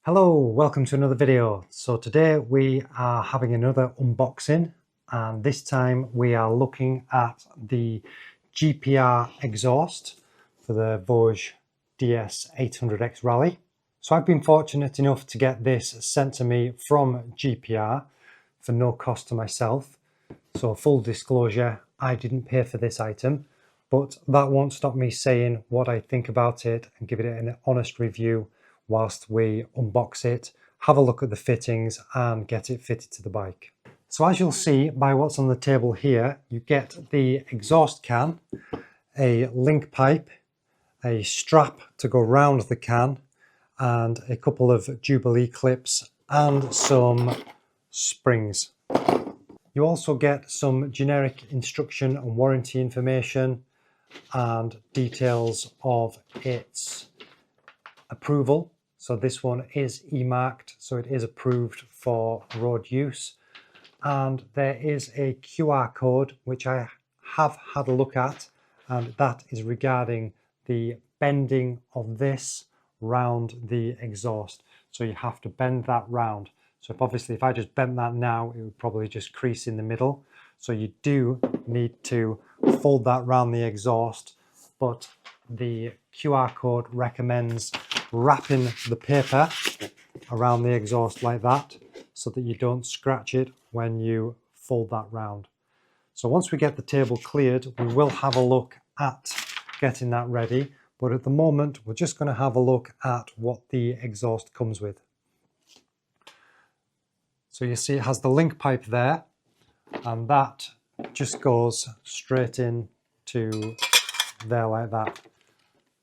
Hello, welcome to another video. So today we are having another unboxing, and this time we are looking at the GPR exhaust for the Voge DS800X Rally. So I've been fortunate enough to get this sent to me from GPR for no cost to myself. So full disclosure, I didn't pay for this item, but that won't stop me saying what I think about it and give it an honest review whilst we unbox it, have a look at the fittings and get it fitted to the bike. So as you'll see by what's on the table here, you get the exhaust can, a link pipe, a strap to go round the can, and a couple of Jubilee clips and some springs. You also get some generic instruction and warranty information and details of its approval. So this one is E-marked, so it is approved for road use. And there is a QR code, which I have had a look at, and that is regarding the bending of this round the exhaust. So you have to bend that round. So if I just bent that now, it would probably just crease in the middle. So you do need to fold that round the exhaust, but the QR code recommends wrapping the paper around the exhaust like that so that you don't scratch it when you fold that round. So once we get the table cleared, we will have a look at getting that ready, but at the moment we're just going to have a look at what the exhaust comes with. So you see it has the link pipe there, and that just goes straight in to there like that.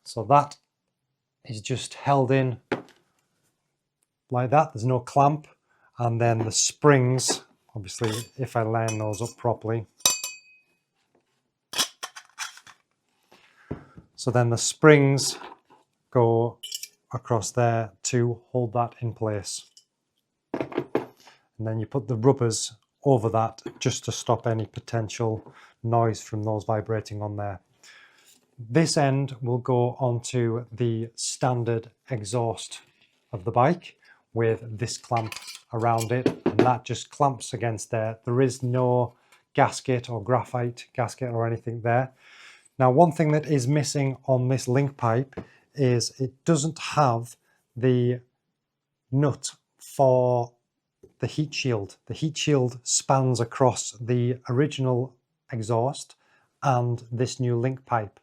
So that is just held in like that, there's no clamp, and then the springs, obviously if I line those up properly, so then the springs go across there to hold that in place. And then you put the rubbers over that just to stop any potential noise from those vibrating on there. This end will go onto the standard exhaust of the bike with this clamp around it, and that just clamps against there. There is no gasket or graphite gasket or anything there. Now, one thing that is missing on this link pipe is it doesn't have the nut for the heat shield. The heat shield spans across the original exhaust and this new link pipe.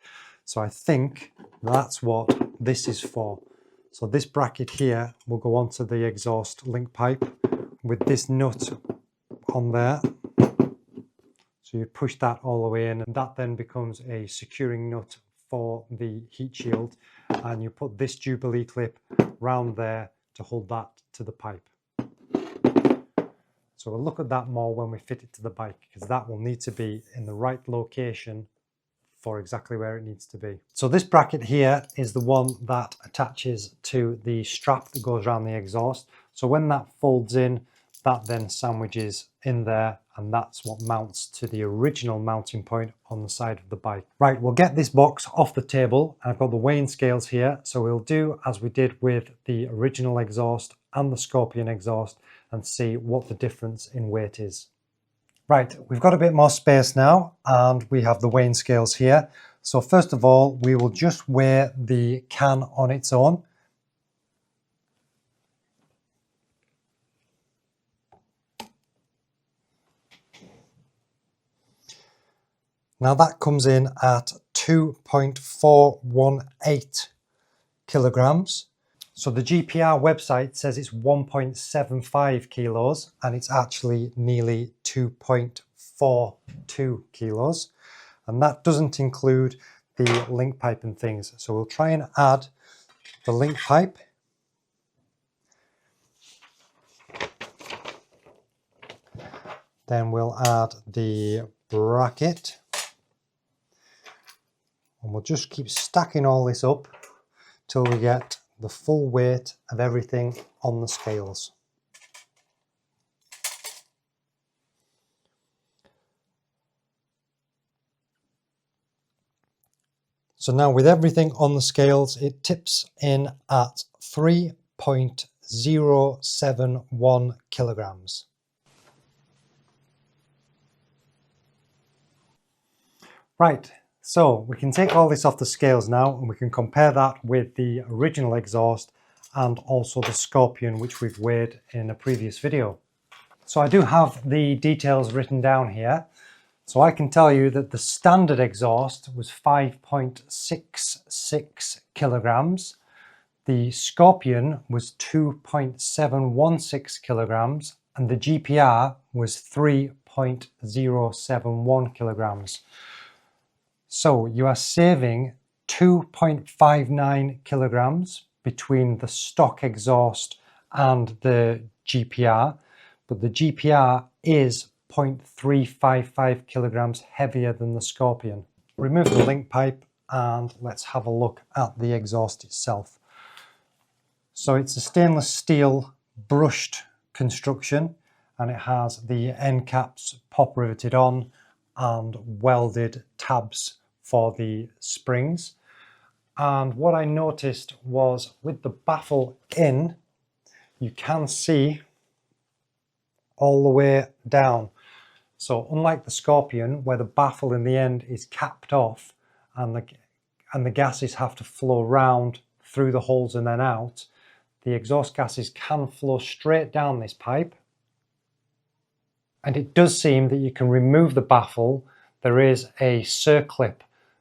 So I think that's what this is for. So this bracket here will go onto the exhaust link pipe with this nut on there. So you push that all the way in, and that then becomes a securing nut for the heat shield. And you put this Jubilee clip round there to hold that to the pipe. So we'll look at that more when we fit it to the bike, because that will need to be in the right location for exactly where it needs to be. So this bracket here is the one that attaches to the strap that goes around the exhaust. So when that folds in, that then sandwiches in there, and that's what mounts to the original mounting point on the side of the bike. Right, we'll get this box off the table. I've got the weighing scales here, so we'll do as we did with the original exhaust and the Scorpion exhaust and see what the difference in weight is. Right, we've got a bit more space now, and we have the weighing scales here. So first of all, we will just weigh the can on its own. Now that comes in at 2.418 kilograms. So the GPR website says it's 1.75 kilos, and it's actually nearly 2.42 kilos. And that doesn't include the link pipe and things. So we'll try and add the link pipe. Then we'll add the bracket. And we'll just keep stacking all this up till we get the full weight of everything on the scales. So now with everything on the scales, it tips in at 3.0 0.071 kilograms. Right, so we can take all this off the scales now and we can compare that with the original exhaust and also the Scorpion, which we've weighed in a previous video. So I do have the details written down here. So I can tell you that the standard exhaust was 5.66 kilograms. The Scorpion was 2.716 kilograms and the GPR was 3.071 kilograms. So you are saving 2.59 kilograms between the stock exhaust and the GPR, but the GPR is 0.355 kilograms heavier than the Scorpion. Remove the link pipe and let's have a look at the exhaust itself. So it's a stainless steel brushed construction and it has the end caps pop riveted on and welded tabs for the springs. And what I noticed was with the baffle in, you can see all the way down. So unlike the Scorpion, where the baffle in the end is capped off and the gases have to flow round through the holes and then out, the exhaust gases can flow straight down this pipe. And it does seem that you can remove the baffle. There is a circlip,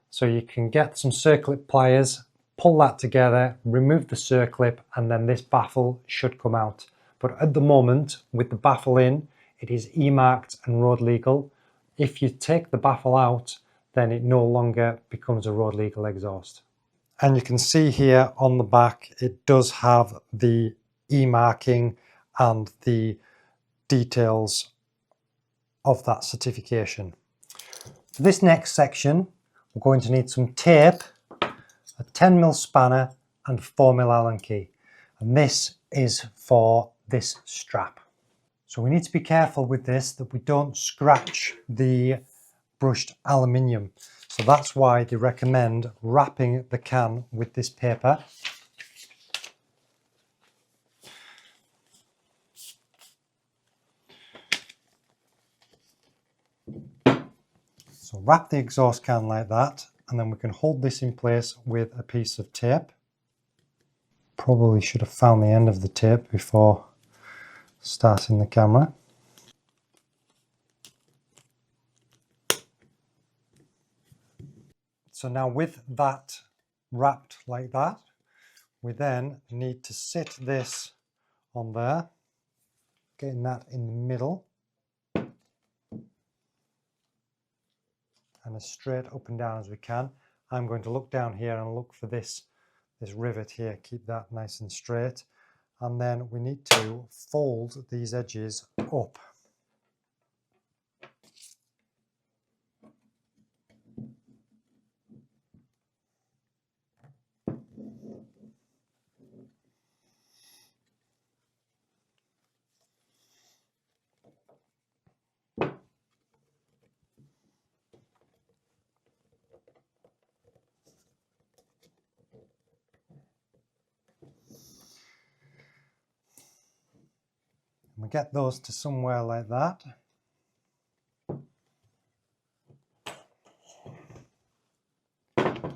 so you can get some circlip pliers, pull that together, remove the circlip, and then this baffle should come out. But at the moment, with the baffle in, it is E-marked and road legal. If you take the baffle out, then it no longer becomes a road legal exhaust. And you can see here on the back, it does have the E-marking and the details of that certification. For this next section, we're going to need some tape, a 10mm spanner and 4mm Allen key. And this is for this strap. So we need to be careful with this that we don't scratch the brushed aluminium. So that's why they recommend wrapping the can with this paper. So wrap the exhaust can like that, and then we can hold this in place with a piece of tape. Probably should have found the end of the tape before starting the camera. So now with that wrapped like that, we then need to sit this on there, getting that in the middle, and as straight up and down as we can. I'm going to look down here and look for this rivet here, keep that nice and straight. And then we need to fold these edges up. We get those to somewhere like that. I'm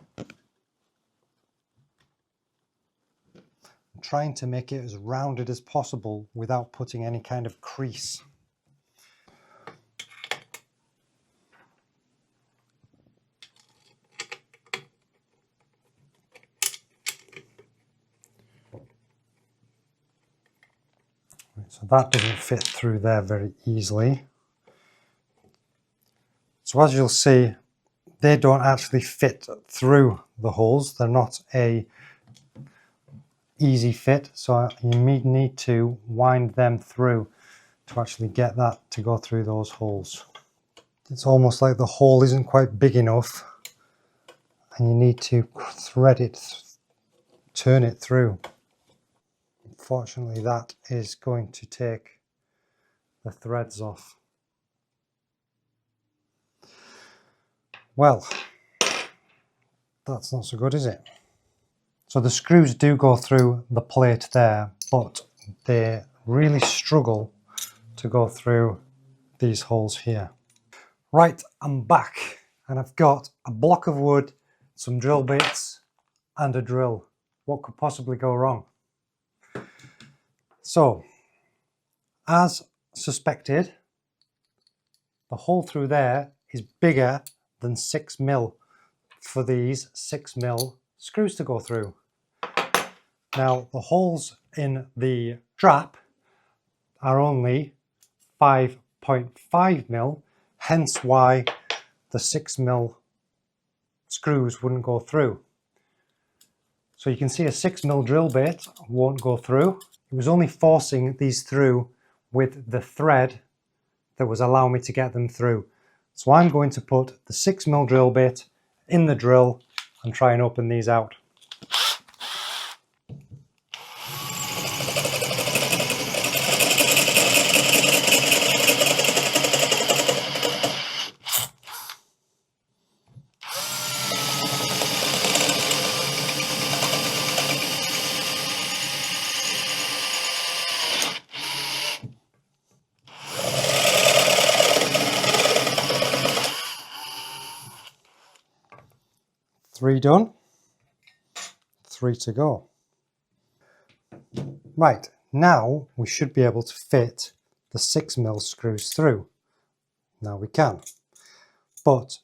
trying to make it as rounded as possible without putting any kind of crease. So that doesn't fit through there very easily. So as you'll see, they don't actually fit through the holes. They're not a easy fit, so you need to wind them through to actually get that to go through those holes. It's almost like the hole isn't quite big enough and you need to thread it, turn it through. Unfortunately, that is going to take the threads off. Well, that's not so good, is it? So the screws do go through the plate there, but they really struggle to go through these holes here. Right, I'm back and I've got a block of wood, some drill bits and a drill. What could possibly go wrong? So, as suspected, the hole through there is bigger than 6mm for these 6mm screws to go through. Now, the holes in the strap are only 5.5mm, hence why the 6mm screws wouldn't go through. So you can see a 6mm drill bit won't go through. It was only forcing these through with the thread that was allowing me to get them through. So I'm going to put the 6mm drill bit in the drill and try and open these out. Three done, 3 to go. Right, now we should be able to fit the 6mm screws through. Now we can. But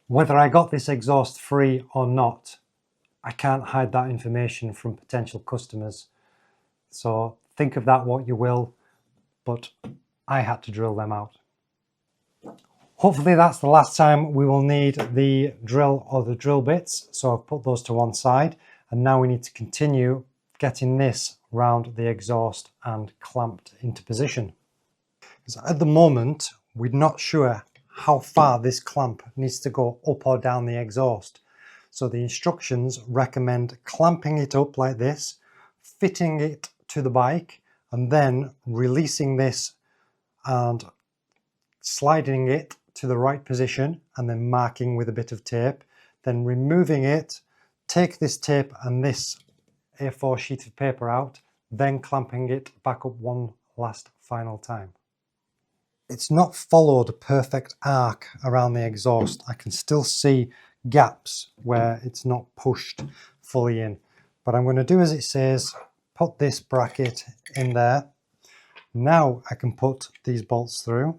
whether I got this exhaust free or not, I can't hide that information from potential customers. So think of that what you will, but I had to drill them out. Hopefully that's the last time we will need the drill or the drill bits. So I've put those to one side, and now we need to continue getting this round the exhaust and clamped into position. Because at the moment, we're not sure how far this clamp needs to go up or down the exhaust. So the instructions recommend clamping it up like this, fitting it to the bike, and then releasing this and sliding it to the right position and then marking with a bit of tape, then removing it, take this tape and this A4 sheet of paper out, then clamping it back up one last final time. It's not followed a perfect arc around the exhaust. I can still see gaps where it's not pushed fully in, but I'm going to do as it says, put this bracket in there. Now I can put these bolts through.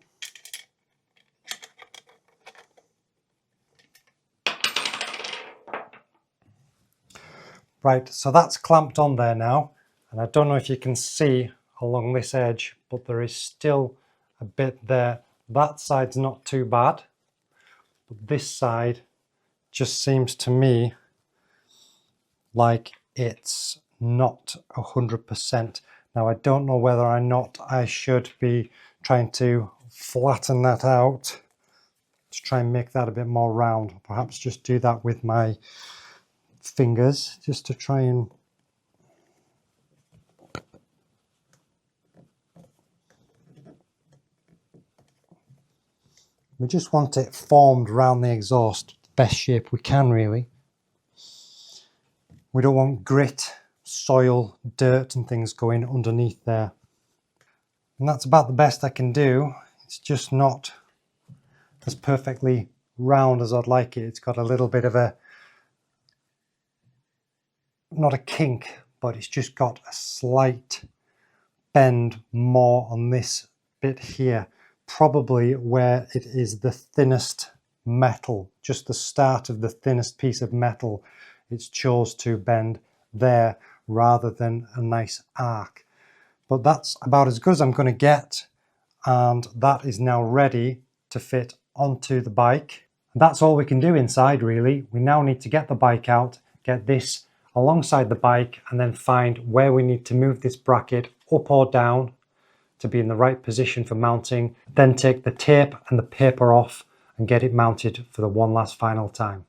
Right, so that's clamped on there now, and I don't know if you can see along this edge, but there is still a bit there. That side's not too bad, but this side just seems to me like it's not 100%. Now I don't know whether or not I should be trying to flatten that out to try and make that a bit more round. Perhaps just do that with my fingers just to try and we just want it formed around the exhaust the best shape we can, really. We don't want grit, soil, dirt and things going underneath there, and that's about the best I can do. It's just not as perfectly round as I'd like it. It's got a little bit of a, not a kink, but it's just got a slight bend more on this bit here, probably where it is the thinnest metal, just the start of the thinnest piece of metal. It's chose to bend there rather than a nice arc. But that's about as good as I'm going to get, and that is now ready to fit onto the bike. And that's all we can do inside, really. We now need to get the bike out, get this alongside the bike, and then find where we need to move this bracket up or down to be in the right position for mounting, then take the tape and the paper off and get it mounted for the one last final time.